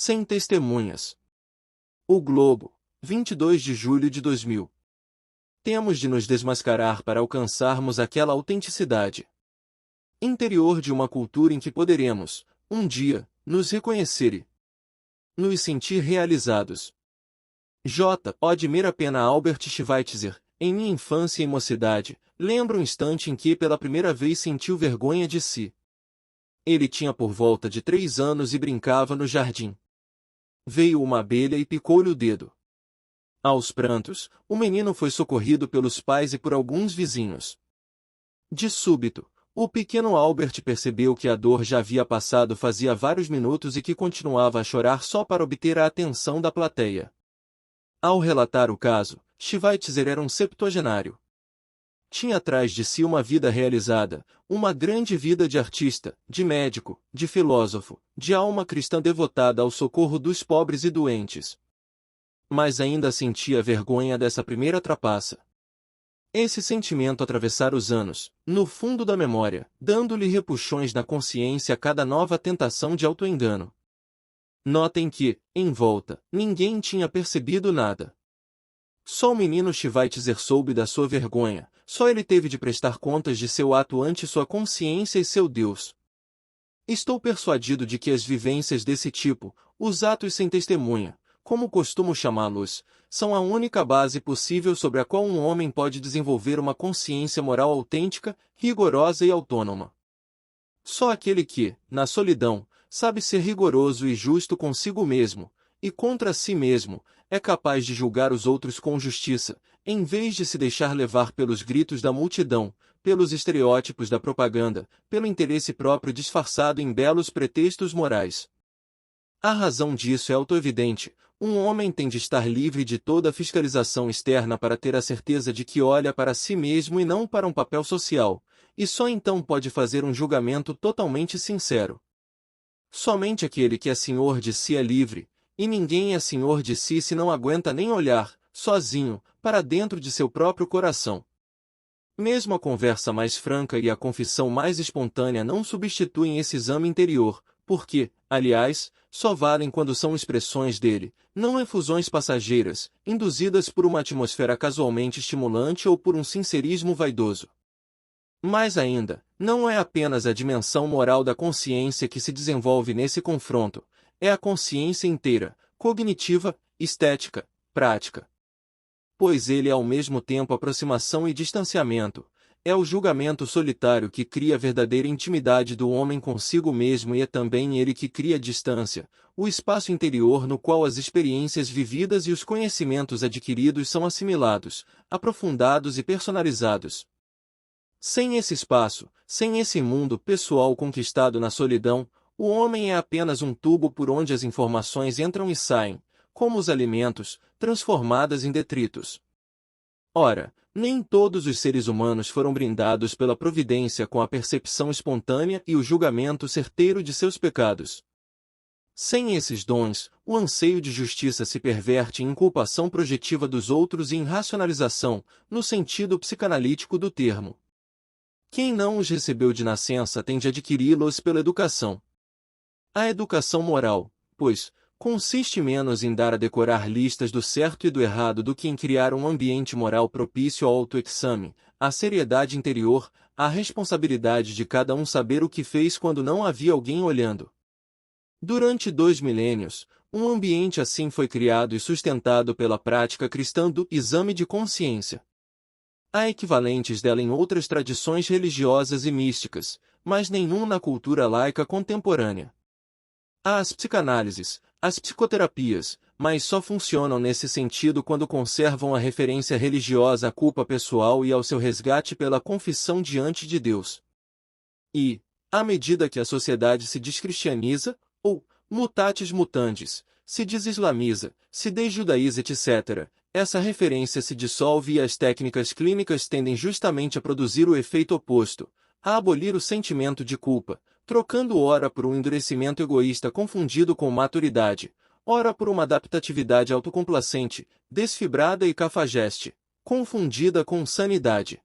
Sem testemunhas. O Globo, 22 de julho de 2000. Temos de nos desmascarar para alcançarmos aquela autenticidade interior de uma cultura em que poderemos, um dia, nos reconhecer e nos sentir realizados. J. Admira a pena Albert Schweitzer. Em minha infância e mocidade, lembro um instante em que pela primeira vez sentiu vergonha de si. Ele tinha por volta de 3 anos e brincava no jardim. Veio uma abelha e picou-lhe o dedo. Aos prantos, o menino foi socorrido pelos pais e por alguns vizinhos. De súbito, o pequeno Albert percebeu que a dor já havia passado fazia vários minutos e que continuava a chorar só para obter a atenção da plateia. Ao relatar o caso, Schweitzer era um septuagenário. Tinha atrás de si uma vida realizada, uma grande vida de artista, de médico, de filósofo, de alma cristã devotada ao socorro dos pobres e doentes. Mas ainda sentia vergonha dessa primeira trapaça. Esse sentimento atravessara os anos, no fundo da memória, dando-lhe repuxões na consciência a cada nova tentação de autoengano. Notem que, em volta, ninguém tinha percebido nada. Só o menino Schweitzer soube da sua vergonha, só ele teve de prestar contas de seu ato ante sua consciência e seu Deus. Estou persuadido de que as vivências desse tipo, os atos sem testemunha, como costumo chamá-los, são a única base possível sobre a qual um homem pode desenvolver uma consciência moral autêntica, rigorosa e autônoma. Só aquele que, na solidão, sabe ser rigoroso e justo consigo mesmo, e contra si mesmo, é capaz de julgar os outros com justiça, em vez de se deixar levar pelos gritos da multidão, pelos estereótipos da propaganda, pelo interesse próprio disfarçado em belos pretextos morais. A razão disso é autoevidente. Um homem tem de estar livre de toda fiscalização externa para ter a certeza de que olha para si mesmo e não para um papel social, e só então pode fazer um julgamento totalmente sincero. Somente aquele que é senhor de si é livre, e ninguém é senhor de si se não aguenta nem olhar, sozinho, para dentro de seu próprio coração. Mesmo a conversa mais franca e a confissão mais espontânea não substituem esse exame interior, porque, aliás, só valem quando são expressões dele, não efusões passageiras, induzidas por uma atmosfera casualmente estimulante ou por um sincerismo vaidoso. Mais ainda, não é apenas a dimensão moral da consciência que se desenvolve nesse confronto, é a consciência inteira, cognitiva, estética, prática. Pois ele é ao mesmo tempo aproximação e distanciamento, é o julgamento solitário que cria a verdadeira intimidade do homem consigo mesmo e é também ele que cria a distância, o espaço interior no qual as experiências vividas e os conhecimentos adquiridos são assimilados, aprofundados e personalizados. Sem esse espaço, sem esse mundo pessoal conquistado na solidão, o homem é apenas um tubo por onde as informações entram e saem, como os alimentos, transformadas em detritos. Ora, nem todos os seres humanos foram brindados pela providência com a percepção espontânea e o julgamento certeiro de seus pecados. Sem esses dons, o anseio de justiça se perverte em inculpação projetiva dos outros e em racionalização, no sentido psicanalítico do termo. Quem não os recebeu de nascença tem de adquiri-los pela educação. A educação moral, pois, consiste menos em dar a decorar listas do certo e do errado do que em criar um ambiente moral propício ao autoexame, à seriedade interior, à responsabilidade de cada um saber o que fez quando não havia alguém olhando. Durante 2 milênios, um ambiente assim foi criado e sustentado pela prática cristã do exame de consciência. Há equivalentes dela em outras tradições religiosas e místicas, mas nenhum na cultura laica contemporânea. Há as psicanálises, as psicoterapias, mas só funcionam nesse sentido quando conservam a referência religiosa à culpa pessoal e ao seu resgate pela confissão diante de Deus. E, à medida que a sociedade se descristianiza, ou, mutatis mutandis, se desislamiza, se desjudaiza etc., essa referência se dissolve e as técnicas clínicas tendem justamente a produzir o efeito oposto, a abolir o sentimento de culpa, trocando ora por um endurecimento egoísta confundido com maturidade, ora por uma adaptatividade autocomplacente, desfibrada e cafajeste, confundida com sanidade.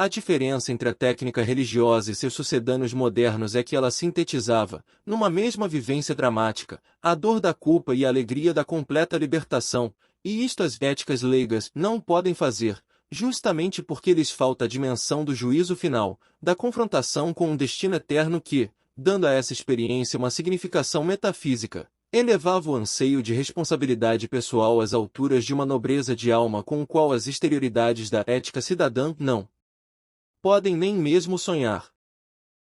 A diferença entre a técnica religiosa e seus sucedâneos modernos é que ela sintetizava, numa mesma vivência dramática, a dor da culpa e a alegria da completa libertação, e isto as éticas leigas não podem fazer, justamente porque lhes falta a dimensão do juízo final, da confrontação com um destino eterno que, dando a essa experiência uma significação metafísica, elevava o anseio de responsabilidade pessoal às alturas de uma nobreza de alma com o qual as exterioridades da ética cidadã não podem nem mesmo sonhar.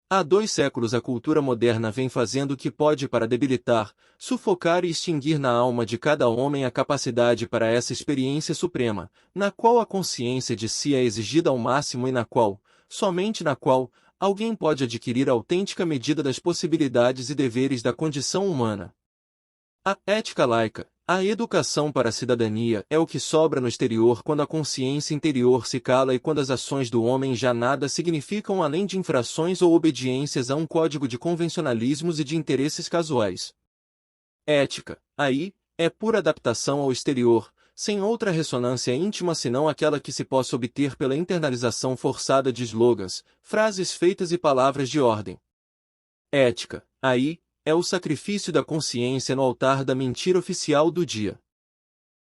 Há 2 séculos a cultura moderna vem fazendo o que pode para debilitar, sufocar e extinguir na alma de cada homem a capacidade para essa experiência suprema, na qual a consciência de si é exigida ao máximo e na qual, somente na qual, alguém pode adquirir a autêntica medida das possibilidades e deveres da condição humana. A ética laica, a educação para a cidadania é o que sobra no exterior quando a consciência interior se cala e quando as ações do homem já nada significam além de infrações ou obediências a um código de convencionalismos e de interesses casuais. Ética, aí, é pura adaptação ao exterior, sem outra ressonância íntima senão aquela que se possa obter pela internalização forçada de slogans, frases feitas e palavras de ordem. Ética, aí, é o sacrifício da consciência no altar da mentira oficial do dia.